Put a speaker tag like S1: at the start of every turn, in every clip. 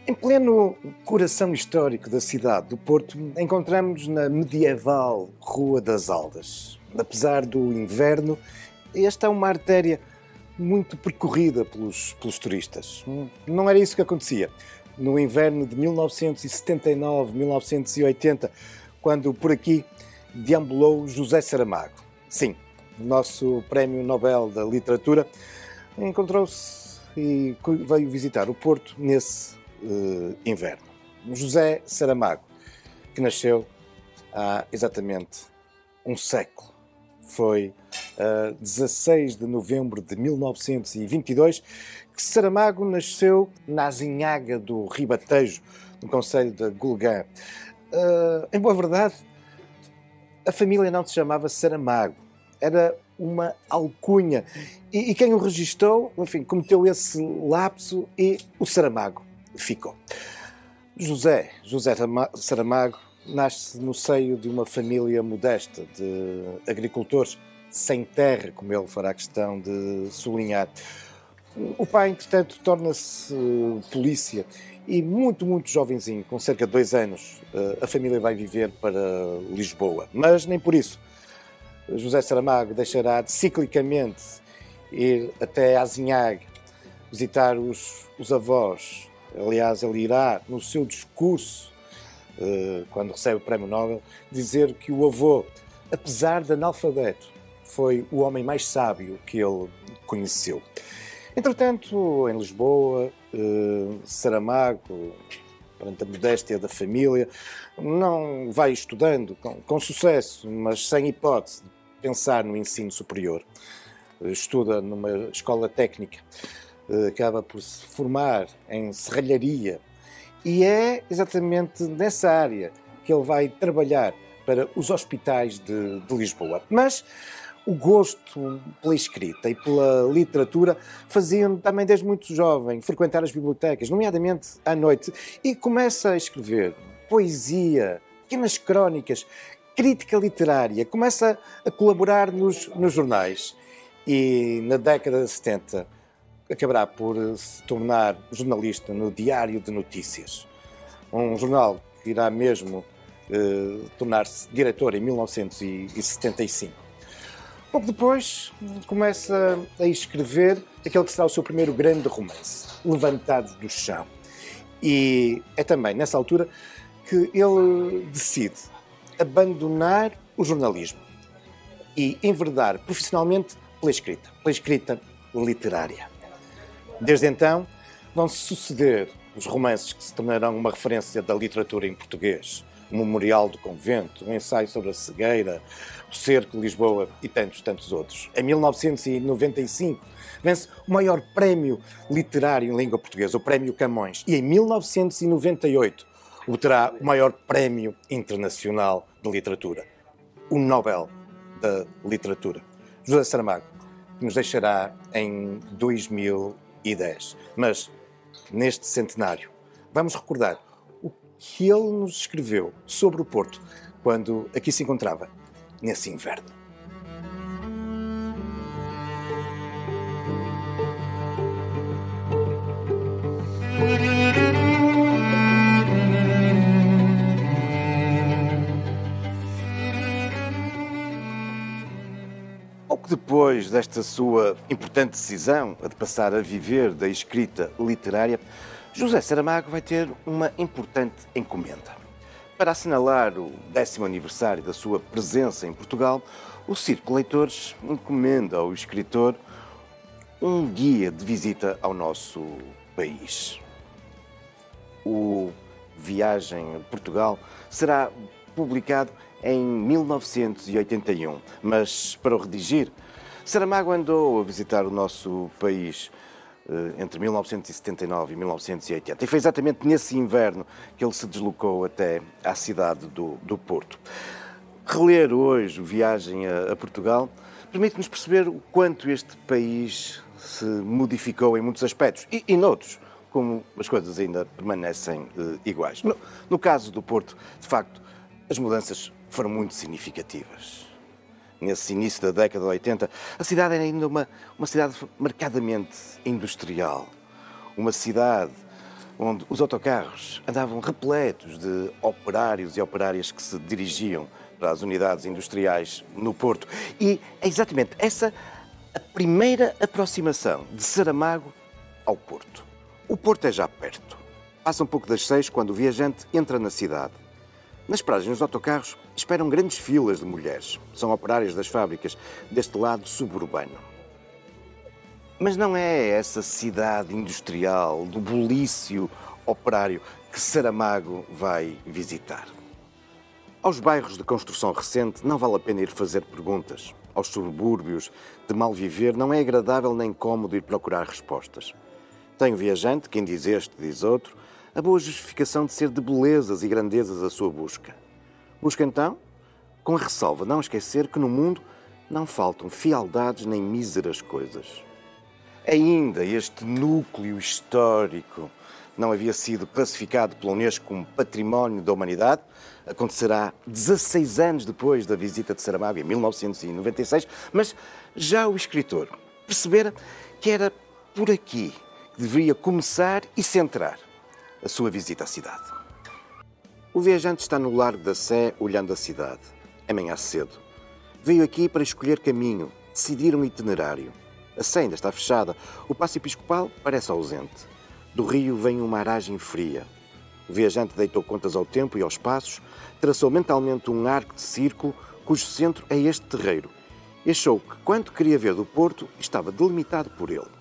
S1: Em pleno coração histórico da cidade do Porto, encontramos na medieval Rua das Aldas. Apesar do inverno, esta é uma artéria muito percorrida pelos turistas. Não era isso que acontecia no inverno de 1979-1980, quando por aqui deambulou José Saramago. Sim, o nosso Prémio Nobel da Literatura encontrou-se e veio visitar o Porto nesse inverno. José Saramago, que nasceu há exatamente um século. Foi a 16 de novembro de 1922 que Saramago nasceu na Azinhaga do Ribatejo, no concelho de Gulgã. Em boa verdade, a família não se chamava Saramago, era uma alcunha. E quem o registou, enfim, cometeu esse lapso e o Saramago ficou. José Saramago nasce no seio de uma família modesta de agricultores sem terra, como ele fará questão de sublinhar. O pai, entretanto, torna-se polícia e muito jovenzinho, com cerca de 2 anos, a família vai viver para Lisboa. Mas nem por isso José Saramago deixará de ciclicamente ir até Azinhaga, visitar os avós. Aliás, ele irá, no seu discurso, quando recebe o Prémio Nobel, dizer que o avô, apesar de analfabeto, foi o homem mais sábio que ele conheceu. Entretanto, em Lisboa, Saramago, perante a modéstia da família, não vai estudando com sucesso, mas sem hipótese de pensar no ensino superior. Estuda numa escola técnica, acaba por se formar em serralharia e é exatamente nessa área que ele vai trabalhar para os hospitais de Lisboa. Mas o gosto pela escrita e pela literatura fazia-me também desde muito jovem frequentar as bibliotecas, nomeadamente à noite, e começa a escrever poesia, pequenas crónicas, crítica literária, começa a colaborar nos jornais e na década de 70 acabará por se tornar jornalista no Diário de Notícias, um jornal que irá mesmo tornar-se diretor em 1975. Pouco depois começa a escrever aquele que será o seu primeiro grande romance, Levantados do Chão. E é também nessa altura que ele decide abandonar o jornalismo e enverdar profissionalmente pela escrita literária. Desde então, vão-se suceder os romances que se tornarão uma referência da literatura em português. O Memorial do Convento, o Ensaio sobre a Cegueira, o Cerco de Lisboa e tantos outros. Em 1995, vence o maior prémio literário em língua portuguesa, o Prémio Camões. E em 1998, obterá o maior prémio internacional de literatura, o Nobel da Literatura. José Saramago, que nos deixará em 2010. Mas, neste centenário, vamos recordar o que ele nos escreveu sobre o Porto quando aqui se encontrava, nesse inverno. Pouco depois desta sua importante decisão, a de passar a viver da escrita literária, José Saramago vai ter uma importante encomenda. Para assinalar o 10º aniversário da sua presença em Portugal, o Círculo Leitores encomenda ao escritor um guia de visita ao nosso país. O Viagem a Portugal será publicado em 1981, mas para o redigir, Saramago andou a visitar o nosso país entre 1979 e 1980. E foi exatamente nesse inverno que ele se deslocou até à cidade do Porto. Reler hoje Viagem a Portugal permite-nos perceber o quanto este país se modificou em muitos aspectos e noutros, como as coisas ainda permanecem iguais. No caso do Porto, de facto, as mudanças foram muito significativas. Nesse início da década de 80, a cidade era ainda uma cidade marcadamente industrial. Uma cidade onde os autocarros andavam repletos de operários e operárias que se dirigiam para as unidades industriais no Porto. E é exatamente essa a primeira aproximação de Saramago ao Porto. O Porto é já perto. Passa um pouco das 6 quando o viajante entra na cidade. Nas paragens dos autocarros esperam grandes filas de mulheres. São operárias das fábricas deste lado suburbano. Mas não é essa cidade industrial do bulício operário que Saramago vai visitar. Aos bairros de construção recente não vale a pena ir fazer perguntas. Aos subúrbios de mal viver não é agradável nem cómodo ir procurar respostas. Tem o viajante, quem diz este, diz outro, a boa justificação de ser de belezas e grandezas a sua busca. Busca então, com a ressalva de não esquecer que no mundo não faltam fialdades nem míseras coisas. Ainda este núcleo histórico não havia sido classificado pela Unesco como Património da Humanidade. Acontecerá 16 anos depois da visita de Saramago, em 1996, mas já o escritor percebera que era por aqui que deveria começar e centrar a sua visita à cidade. O viajante está no Largo da Sé, olhando a cidade. É manhã cedo. Veio aqui para escolher caminho, decidir um itinerário. A Sé ainda está fechada. O Paço Episcopal parece ausente. Do rio vem uma aragem fria. O viajante deitou contas ao tempo e aos passos, traçou mentalmente um arco de círculo cujo centro é este terreiro. E achou que, quanto queria ver do Porto, estava delimitado por ele.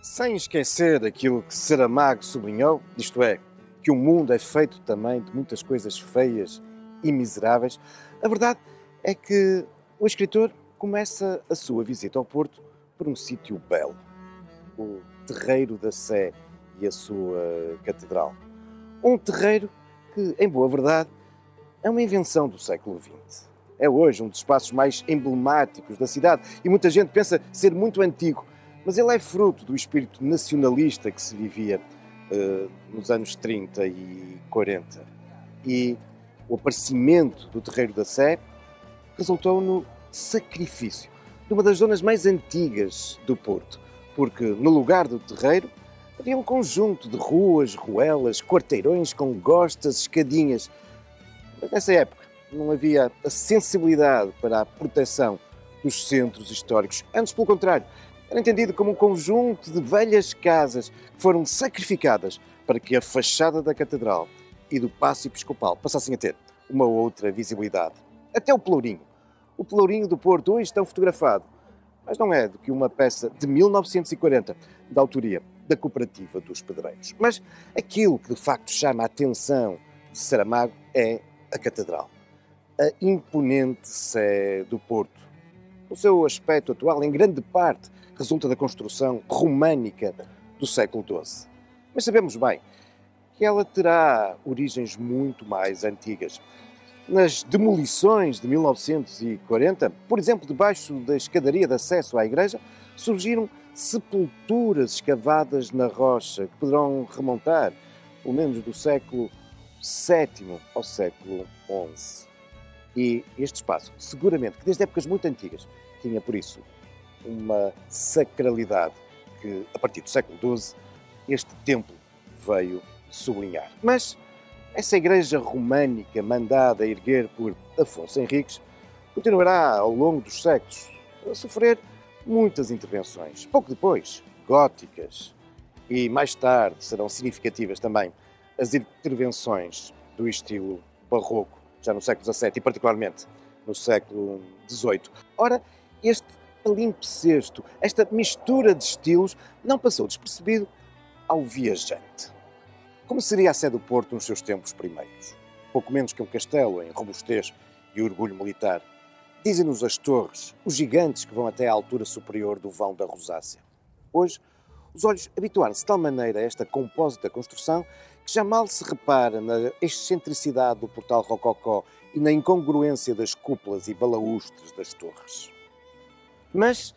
S1: Sem esquecer aquilo que Saramago sublinhou, isto é, que o mundo é feito também de muitas coisas feias e miseráveis, a verdade é que o escritor começa a sua visita ao Porto por um sítio belo, o Terreiro da Sé e a sua catedral. Um terreiro que, em boa verdade, é uma invenção do século XX. É hoje um dos espaços mais emblemáticos da cidade e muita gente pensa ser muito antigo, mas ele é fruto do espírito nacionalista que se vivia nos anos 30 e 40. E o aparecimento do Terreiro da Sé resultou no sacrifício de uma das zonas mais antigas do Porto, porque no lugar do terreiro havia um conjunto de ruas, ruelas, quarteirões com gostas, escadinhas. Mas nessa época não havia a sensibilidade para a proteção dos centros históricos. Antes, pelo contrário, era entendido como um conjunto de velhas casas que foram sacrificadas para que a fachada da Catedral e do Paço Episcopal passassem a ter uma outra visibilidade. Até o Pelourinho. O Pelourinho do Porto hoje está fotografado, mas não é do que uma peça de 1940, da autoria da Cooperativa dos Pedreiros. Mas aquilo que de facto chama a atenção de Saramago é a Catedral. A imponente Sé do Porto. O seu aspecto atual, em grande parte, resulta da construção românica do século XII. Mas sabemos bem que ela terá origens muito mais antigas. Nas demolições de 1940, por exemplo, debaixo da escadaria de acesso à igreja, surgiram sepulturas escavadas na rocha que poderão remontar, pelo menos do século VII ao século XI. E este espaço, seguramente, que desde épocas muito antigas, tinha por isso uma sacralidade que, a partir do século XII, este templo veio sublinhar. Mas essa igreja românica mandada a erguer por Afonso Henriques continuará, ao longo dos séculos, a sofrer muitas intervenções. Pouco depois, góticas e mais tarde serão significativas também as intervenções do estilo barroco, já no século XVII e particularmente no século XVIII. Ora, este palimpsesto, esta mistura de estilos, não passou despercebido ao viajante. Como seria a Sé do Porto nos seus tempos primeiros? Pouco menos que um castelo em robustez e orgulho militar. Dizem-nos as torres, os gigantes que vão até à altura superior do vão da Rosácea. Hoje, os olhos habituaram-se de tal maneira a esta compósita construção que já mal se repara na excentricidade do portal rococó e na incongruência das cúpulas e balaústres das torres. Mas,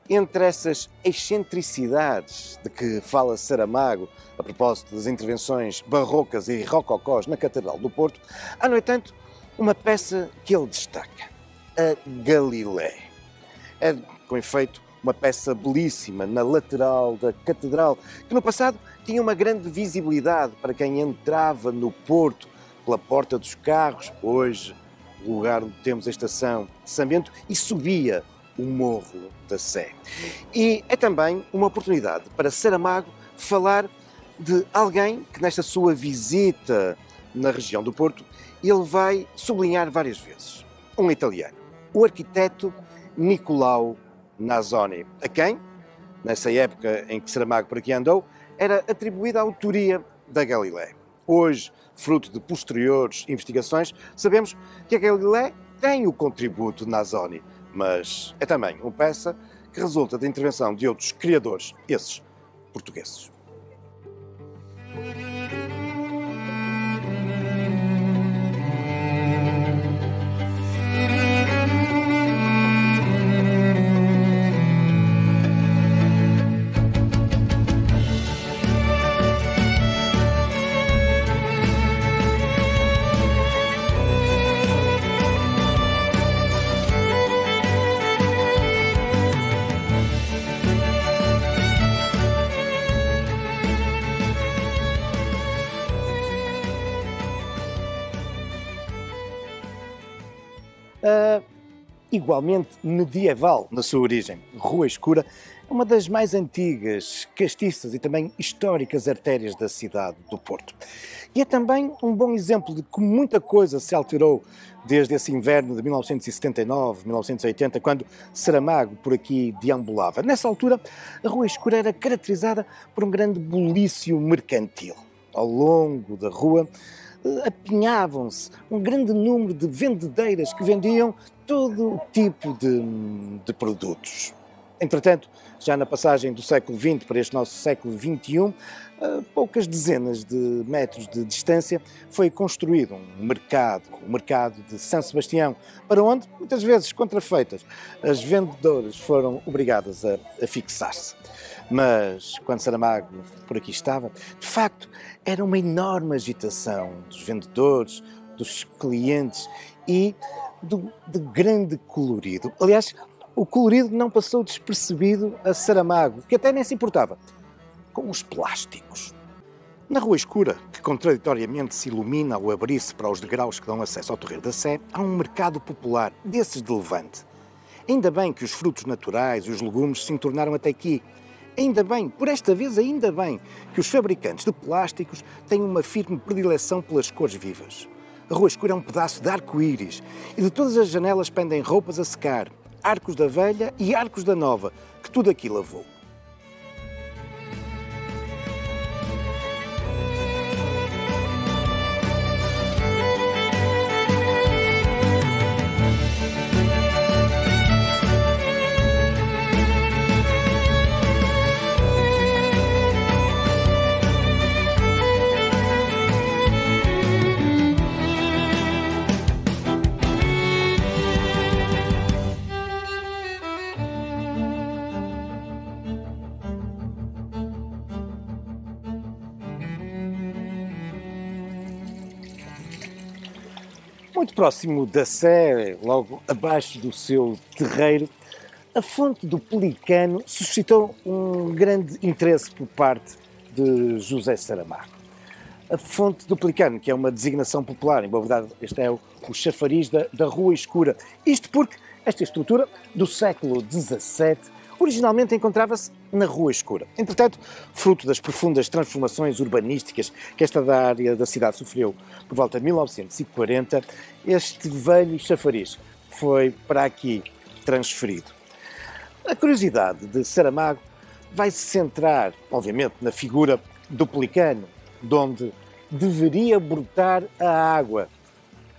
S1: entre essas excentricidades de que fala Saramago, a propósito das intervenções barrocas e rococós na Catedral do Porto, há, no entanto, uma peça que ele destaca, a Galilé. É, com efeito, uma peça belíssima na lateral da Catedral, que no passado tinha uma grande visibilidade para quem entrava no Porto pela Porta dos Carros, hoje, lugar onde temos a estação de Sambento, e subia o Morro da Sé. E é também uma oportunidade para Saramago falar de alguém que nesta sua visita na região do Porto, ele vai sublinhar várias vezes. Um italiano, o arquiteto Nicolau Nasoni, a quem, nessa época em que Saramago por aqui andou, era atribuída a autoria da Galilé. Hoje, fruto de posteriores investigações, sabemos que a Galilé tem o contributo de Nasoni, mas é também uma peça que resulta da intervenção de outros criadores, esses portugueses. Igualmente medieval na sua origem, Rua Escura é uma das mais antigas, castiças e também históricas artérias da cidade do Porto. E é também um bom exemplo de como muita coisa se alterou desde esse inverno de 1979, 1980, quando Saramago por aqui deambulava. Nessa altura, a Rua Escura era caracterizada por um grande bulício mercantil. Ao longo da rua, apinhavam-se um grande número de vendedeiras que vendiam todo o tipo de produtos. Entretanto, já na passagem do século XX para este nosso século XXI, a poucas dezenas de metros de distância, foi construído um mercado, o mercado de São Sebastião, para onde, muitas vezes contrafeitas, as vendedoras foram obrigadas a fixar-se. Mas, quando Saramago por aqui estava, de facto, era uma enorme agitação dos vendedores, dos clientes e de grande colorido. Aliás, o colorido não passou despercebido a Saramago, que até nem se importava com os plásticos. Na Rua Escura, que contraditoriamente se ilumina ao abrir-se para os degraus que dão acesso ao Torreiro da Sé, há um mercado popular desses de levante. Ainda bem que os frutos naturais e os legumes se entornaram até aqui. Ainda bem, por esta vez ainda bem, que os fabricantes de plásticos têm uma firme predileção pelas cores vivas. A Rua Escura é um pedaço de arco-íris e de todas as janelas pendem roupas a secar, arcos da velha e arcos da nova, que tudo aqui lavou. Muito próximo da Sé, logo abaixo do seu terreiro, a fonte do Pelicano suscitou um grande interesse por parte de José Saramago. A fonte do Pelicano, que é uma designação popular, em boa verdade este é o chafariz da Rua Escura. Isto porque esta estrutura do século XVII Originalmente encontrava-se na Rua Escura. Entretanto, fruto das profundas transformações urbanísticas que esta área da cidade sofreu por volta de 1940, este velho chafariz foi para aqui transferido. A curiosidade de Saramago vai se centrar, obviamente, na figura do Pelicano, de onde deveria brotar a água,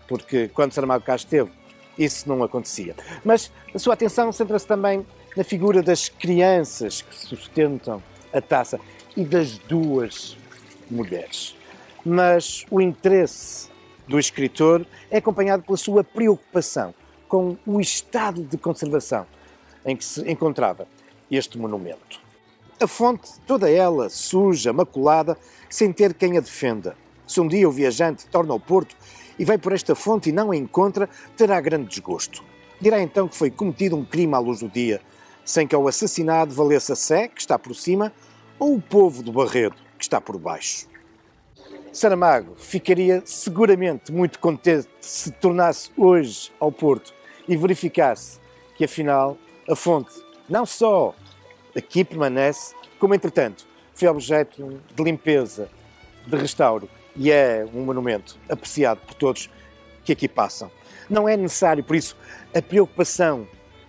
S1: porque quando Saramago cá esteve, isso não acontecia. Mas a sua atenção centra-se também na figura das crianças que sustentam a taça e das duas mulheres. Mas o interesse do escritor é acompanhado pela sua preocupação com o estado de conservação em que se encontrava este monumento. A fonte, toda ela suja, maculada, sem ter quem a defenda. Se um dia o viajante torna ao Porto e vai por esta fonte e não a encontra, terá grande desgosto. Dirá então que foi cometido um crime à luz do dia, sem que ao assassinado valesse a Sé, que está por cima, ou o povo do Barredo, que está por baixo. Saramago ficaria seguramente muito contente se tornasse hoje ao Porto e verificasse que, afinal, a fonte não só aqui permanece, como, entretanto, foi objeto de limpeza, de restauro, e é um monumento apreciado por todos que aqui passam. Não é necessário, por isso, a preocupação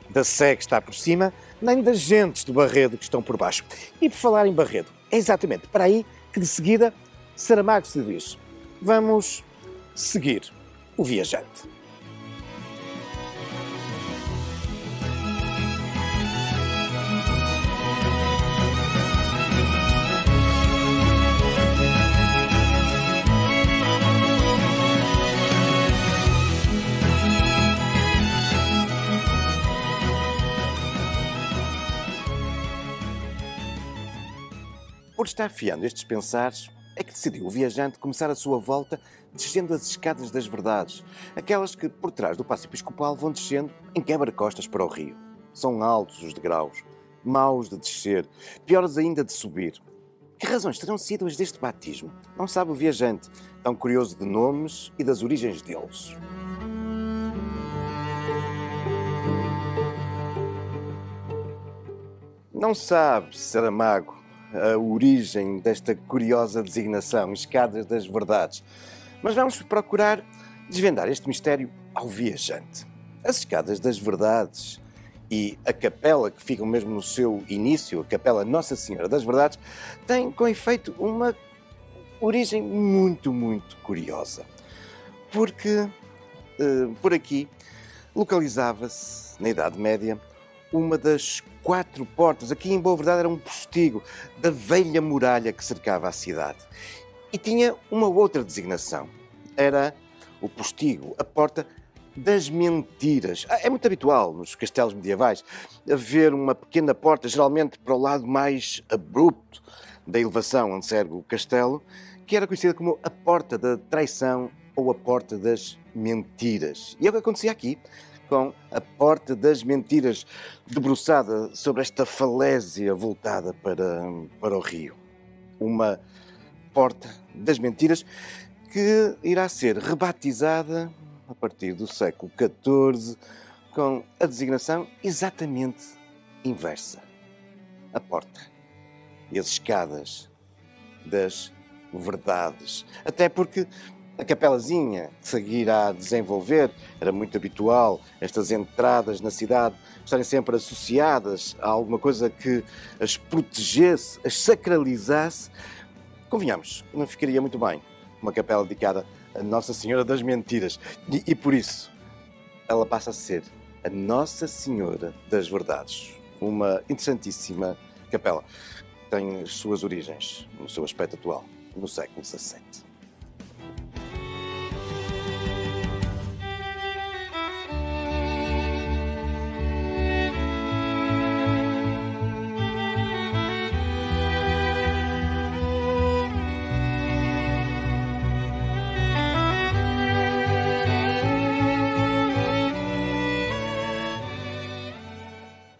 S1: da Sé que está por cima, nem das gentes do Barredo que estão por baixo. E por falar em Barredo, é exatamente para aí que de seguida Saramago se diz: vamos seguir o viajante. Por estar fiando estes pensares, é que decidiu o viajante começar a sua volta descendo as escadas das verdades, aquelas que, por trás do Paço Episcopal, vão descendo em quebra-costas para o rio. São altos os degraus, maus de descer, piores ainda de subir. Que razões terão sido as deste batismo? Não sabe o viajante, tão curioso de nomes e das origens deles. Não sabe, Saramago, a origem desta curiosa designação, Escadas das Verdades. Mas vamos procurar desvendar este mistério ao viajante. As Escadas das Verdades e a capela que ficam mesmo no seu início, a Capela Nossa Senhora das Verdades, têm com efeito uma origem muito, muito curiosa. Porque por aqui localizava-se, na Idade Média, uma das 4 portas, aqui em Boa Verdade era um postigo da velha muralha que cercava a cidade. E tinha uma outra designação, era o postigo, a porta das mentiras. É muito habitual nos castelos medievais haver uma pequena porta, geralmente para o lado mais abrupto da elevação onde se ergue o castelo, que era conhecida como a porta da traição ou a porta das mentiras. E é o que acontecia aqui, com a porta das mentiras debruçada sobre esta falésia voltada para o rio. Uma porta das mentiras que irá ser rebatizada a partir do século XIV com a designação exatamente inversa. A porta e as escadas das verdades. Até porque a capelazinha que seguirá a desenvolver era muito habitual, estas entradas na cidade estarem sempre associadas a alguma coisa que as protegesse, as sacralizasse. Convenhamos, não ficaria muito bem uma capela dedicada a Nossa Senhora das Mentiras. E por isso, ela passa a ser a Nossa Senhora das Verdades. Uma interessantíssima capela. Tem as suas origens, no seu aspecto atual, no século XVII.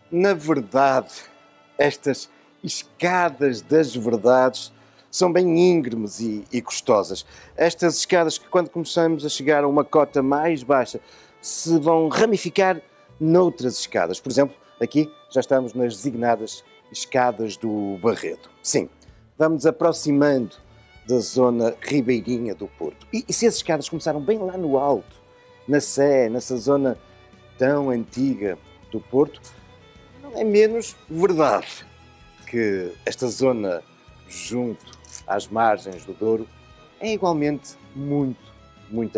S1: Na verdade, estas escadas das verdades são bem íngremes e custosas. Estas escadas que, quando começamos a chegar a uma cota mais baixa, se vão ramificar noutras escadas. Por exemplo, aqui já estamos nas designadas escadas do Barredo. Sim, vamos aproximando da zona ribeirinha do Porto. E se as escadas começaram bem lá no alto, na Sé, nessa zona tão antiga do Porto, não é menos verdade que esta zona junto às margens do Douro é igualmente muito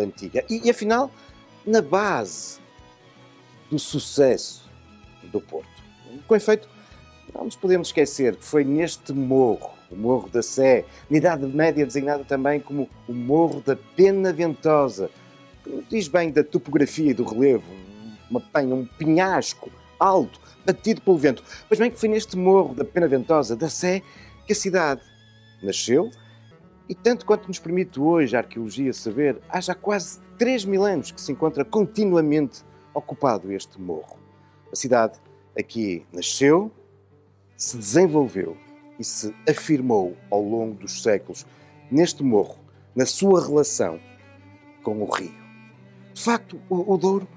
S1: antiga. E afinal, na base do sucesso do Porto. Com efeito, não nos podemos esquecer que foi neste morro, o Morro da Sé, na Idade Média designado também como o Morro da Pena Ventosa, que nos diz bem da topografia e do relevo, uma penha, um penhasco alto, batido pelo vento. Pois bem, que foi neste Morro da Pena Ventosa, da Sé, que a cidade nasceu, e tanto quanto nos permite hoje a arqueologia saber, há já quase 3.000 anos que se encontra continuamente ocupado este morro. A cidade aqui nasceu, se desenvolveu e se afirmou ao longo dos séculos neste morro, na sua relação com o rio. De facto, o Douro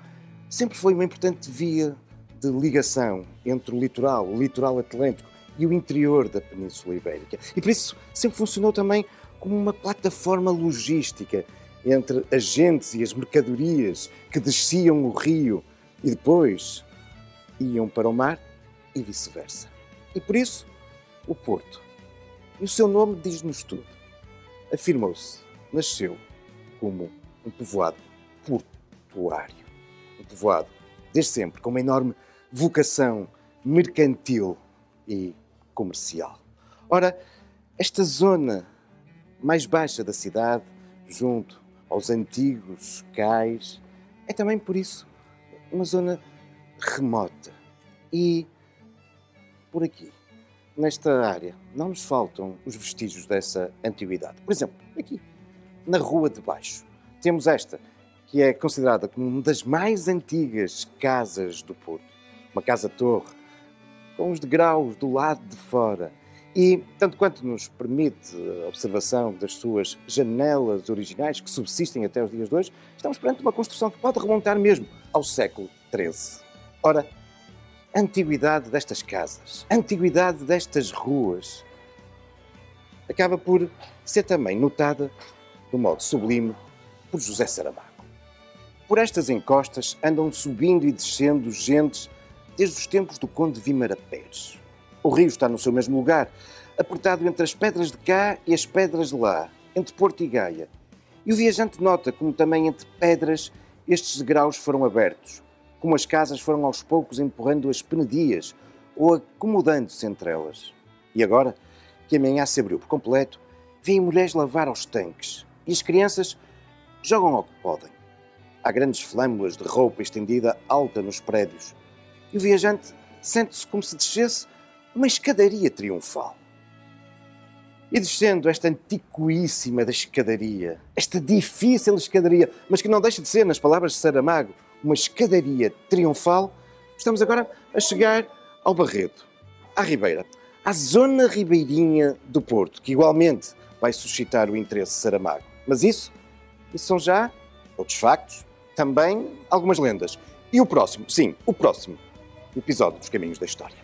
S1: sempre foi uma importante via de ligação entre o litoral atlântico e o interior da Península Ibérica. E por isso sempre funcionou também como uma plataforma logística entre as gentes e as mercadorias que desciam o rio e depois iam para o mar e vice-versa. E por isso, o Porto, e o seu nome diz-nos tudo, afirmou-se, nasceu como um povoado portuário. Um povoado, desde sempre, com uma enorme vocação mercantil e comercial. Ora, esta zona mais baixa da cidade, junto aos antigos cais, é também, por isso, uma zona remota. E por aqui, nesta área, não nos faltam os vestígios dessa antiguidade. Por exemplo, aqui, na Rua de Baixo, temos esta, que é considerada como uma das mais antigas casas do Porto. Uma casa-torre, com os degraus do lado de fora. E, tanto quanto nos permite a observação das suas janelas originais, que subsistem até os dias de hoje, estamos perante uma construção que pode remontar mesmo ao século XIII. Ora, a antiguidade destas casas, a antiguidade destas ruas, acaba por ser também notada, de um modo sublime, por José Saramago. Por estas encostas andam subindo e descendo gentes desde os tempos do Conde Vímara Pérez. O rio está no seu mesmo lugar, apertado entre as pedras de cá e as pedras de lá, entre Porto e Gaia. E o viajante nota como também entre pedras estes degraus foram abertos, como as casas foram aos poucos empurrando as penedias ou acomodando-se entre elas. E agora, que a manhã se abriu por completo, vêm mulheres lavar aos tanques e as crianças jogam ao que podem. Há grandes flâmulas de roupa estendida alta nos prédios e o viajante sente-se como se descesse uma escadaria triunfal. E descendo esta antiquíssima da escadaria, esta difícil escadaria, mas que não deixa de ser, nas palavras de Saramago, uma escadaria triunfal, estamos agora a chegar ao Barredo, à Ribeira, à zona ribeirinha do Porto, que igualmente vai suscitar o interesse de Saramago. Mas isso são já outros factos, também algumas lendas. E o próximo, sim, o próximo episódio dos Caminhos da História.